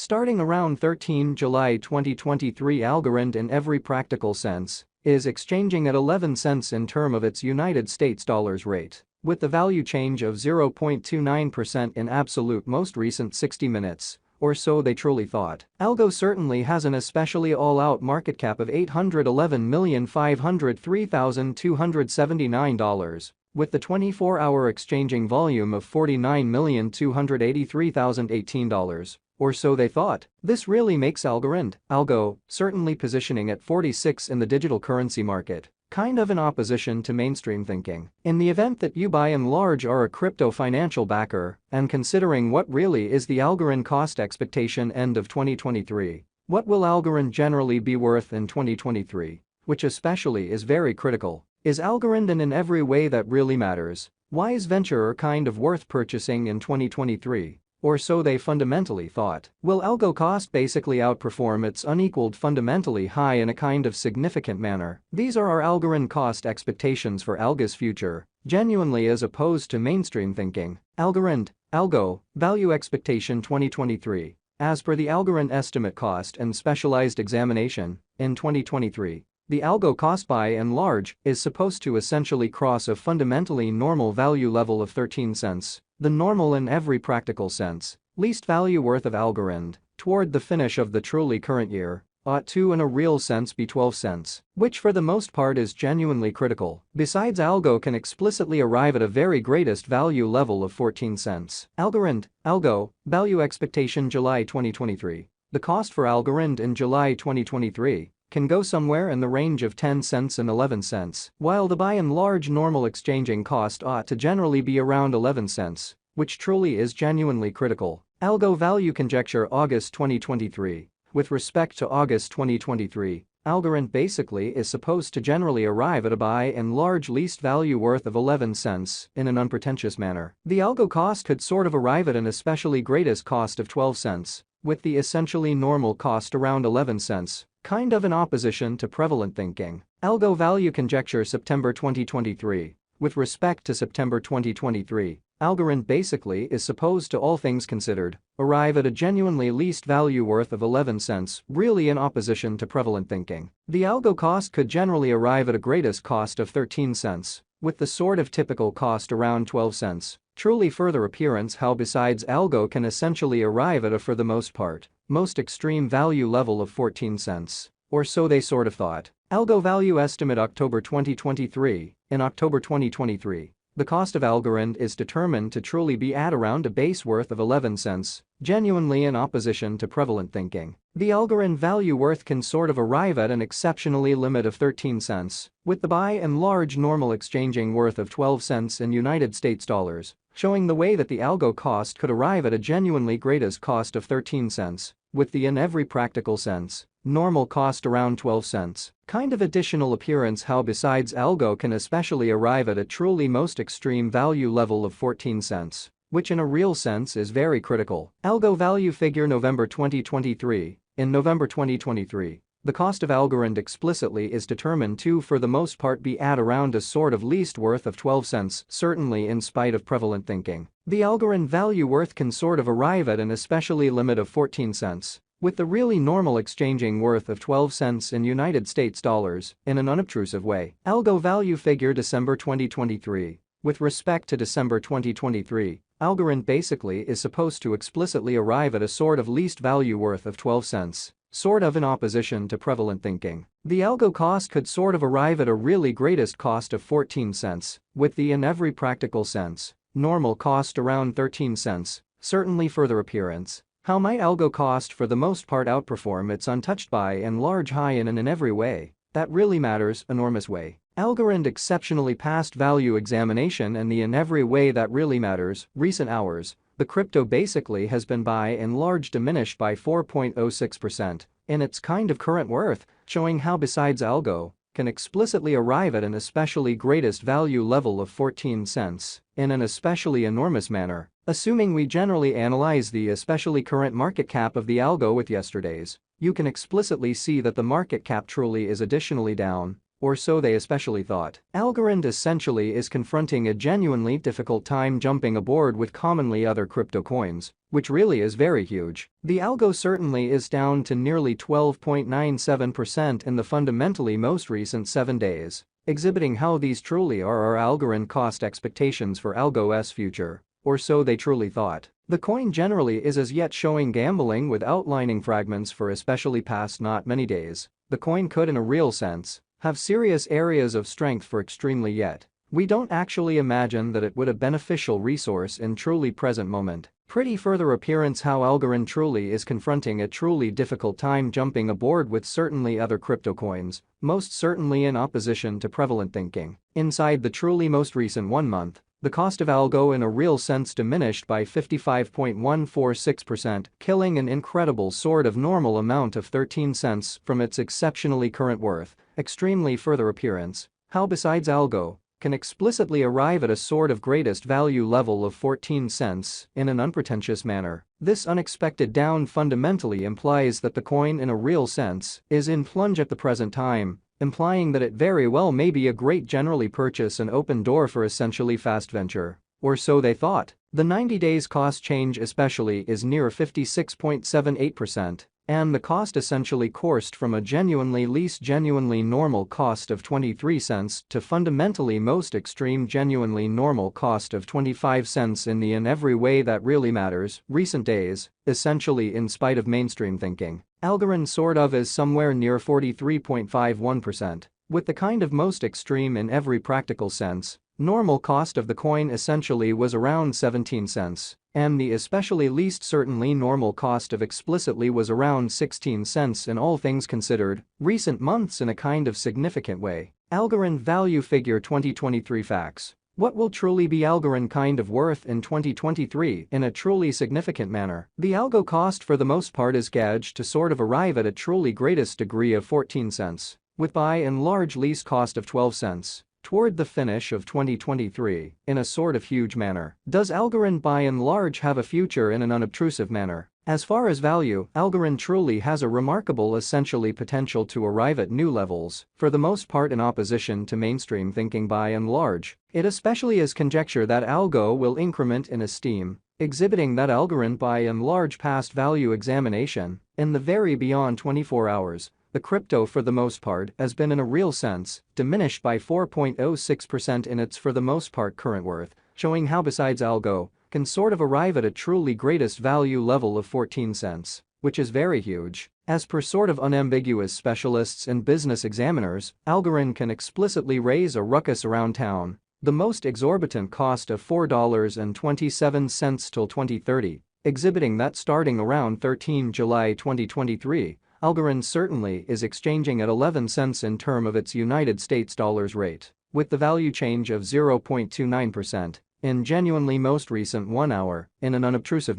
Starting around 13 July 2023, Algorand in every practical sense is exchanging at 11 cents in term of its United States dollars rate, with the value change of 0.29% in absolute most recent 60 minutes, or so they truly thought. Algo certainly has an especially all-out market cap of $811,503,279, with the 24-hour exchanging volume of $49,283,018. Or so they thought. This really makes Algo, certainly positioning at 46 in the digital currency market, kind of in opposition to mainstream thinking. In the event that you by and large are a crypto financial backer, and considering what really is the Algorand cost expectation end of 2023, what will Algorand generally be worth in 2023? Which especially is very critical. Is Algorand in every way that really matters? Why is venture kind of worth purchasing in 2023? Or so they fundamentally thought. Will Algo cost basically outperform its unequaled fundamentally high in a kind of significant manner? These are our Algorand cost expectations for Algo's future, genuinely as opposed to mainstream thinking. Algo, value expectation 2023. As per the Algorand estimate cost and specialized examination, in 2023, the Algo cost by and large is supposed to essentially cross a fundamentally normal value level of 13 cents. The normal in every practical sense, least value worth of Algorand, toward the finish of the truly current year, ought to in a real sense be 12 cents, which for the most part is genuinely critical. Besides, Algo can explicitly arrive at a very greatest value level of 14 cents. Algo, value expectation July 2023. The cost for Algorand in July 2023 can go somewhere in the range of 10 cents and 11 cents, while the by and large normal exchanging cost ought to generally be around 11 cents, which truly is genuinely critical. Algo value conjecture August 2023. With respect to August 2023, Algorand basically is supposed to generally arrive at a by and large least value worth of 11 cents in an unpretentious manner. The Algo cost could sort of arrive at an especially greatest cost of 12 cents, with the essentially normal cost around 11 cents. Kind of in opposition to prevalent thinking. Algo value conjecture September 2023. With respect to September 2023, Algorand basically is supposed to, all things considered, arrive at a genuinely least value worth of 11 cents, really in opposition to prevalent thinking. The Algo cost could generally arrive at a greatest cost of 13 cents, with the sort of typical cost around 12 cents. Truly further appearance how besides Algo can essentially arrive at a for the most part, most extreme value level of 14 cents. Or so they sort of thought. Algo value estimate October 2023. In October 2023, the cost of Algorand is determined to truly be at around a base worth of 11 cents, genuinely in opposition to prevalent thinking. The Algorand value worth can sort of arrive at an exceptionally limit of 13 cents, with the by and large normal exchanging worth of 12 cents in United States dollars, showing the way that the Algo cost could arrive at a genuinely greatest cost of 13 cents, with the in every practical sense, normal cost around 12 cents. Kind of additional appearance how besides Algo can especially arrive at a truly most extreme value level of 14 cents, which in a real sense is very critical. Algo value figure November 2023. In November 2023, the cost of Algorand explicitly is determined to for the most part be at around a sort of least worth of 12 cents, certainly in spite of prevalent thinking. The Algorand value worth can sort of arrive at an especially limit of 14 cents, with the really normal exchanging worth of 12 cents in United States dollars, in an unobtrusive way. Algo value figure December 2023. With respect to December 2023, Algorand basically is supposed to explicitly arrive at a sort of least value worth of 12 cents. Sort of in opposition to prevalent thinking. The Algo cost could sort of arrive at a really greatest cost of 14 cents, with the in every practical sense, normal cost around 13 cents, certainly further appearance. How might Algo cost for the most part outperform its untouched by and large high in every way that really matters, enormous way? Algorand exceptionally past value examination and the in every way that really matters, recent hours. The crypto basically has been by and large diminished by 4.06% in its kind of current worth, showing how besides Algo can explicitly arrive at an especially greatest value level of 14 cents in an especially enormous manner. Assuming we generally analyze the especially current market cap of the Algo with yesterday's, you can explicitly see that the market cap truly is additionally down or so they especially thought. Algorand essentially is confronting a genuinely difficult time jumping aboard with commonly other crypto coins, which really is very huge. The Algo certainly is down to nearly 12.97% in the fundamentally most recent 7 days, exhibiting how these truly are our Algorand cost expectations for Algo's future, or so they truly thought. The coin generally is as yet showing gambling with outlining fragments for especially past not many days. The coin could in a real sense have serious areas of strength for extremely yet. We don't actually imagine that it would a beneficial resource in truly present moment. Pretty further appearance how Algorand truly is confronting a truly difficult time jumping aboard with certainly other crypto coins, most certainly in opposition to prevalent thinking. Inside the truly most recent 1 month, the cost of Algo in a real sense diminished by 55.146%, killing an incredible sort of normal amount of 13 cents from its exceptionally current worth. Extremely further appearance how besides Algo can explicitly arrive at a sort of greatest value level of 14 cents in an unpretentious manner. This unexpected down fundamentally implies that the coin in a real sense is in plunge at the present time, implying that it very well may be a great generally purchase and open door for essentially fast venture, or so they thought. The 90 days cost change especially is near 56.78%. And the cost essentially coursed from a genuinely least genuinely normal cost of 23 cents to fundamentally most extreme genuinely normal cost of 25 cents in the in every way that really matters recent days, essentially in spite of mainstream thinking. Algorand sort of is somewhere near 43.51%, with the kind of most extreme in every practical sense. Normal cost of the coin essentially was around 17 cents, and the especially least certainly normal cost of explicitly was around 16 cents in all things considered, recent months in a kind of significant way. Algorand value figure 2023 facts. What will truly be Algorand kind of worth in 2023 in a truly significant manner? The Algo cost for the most part is gauged to sort of arrive at a truly greatest degree of 14 cents, with by and large least cost of 12 cents. Toward the finish of 2023, in a sort of huge manner. Does Algorand by and large have a future in an unobtrusive manner? As far as value, Algorand truly has a remarkable essentially potential to arrive at new levels, for the most part in opposition to mainstream thinking by and large. It especially is conjecture that Algo will increment in esteem, exhibiting that Algorand by and large past value examination, in the very beyond 24 hours. The crypto for the most part has been in a real sense diminished by 4.06% in its for the most part current worth, showing how besides Algo can sort of arrive at a truly greatest value level of 14 cents, which is very huge. As per sort of unambiguous specialists and business examiners, Algorand can explicitly raise a ruckus around town, the most exorbitant cost of $4.27 till 2030, exhibiting that starting around 13 July 2023, Algorand certainly is exchanging at 11 cents in term of its United States dollars rate, with the value change of 0.29% in genuinely most recent 1 hour in an unobtrusive manner.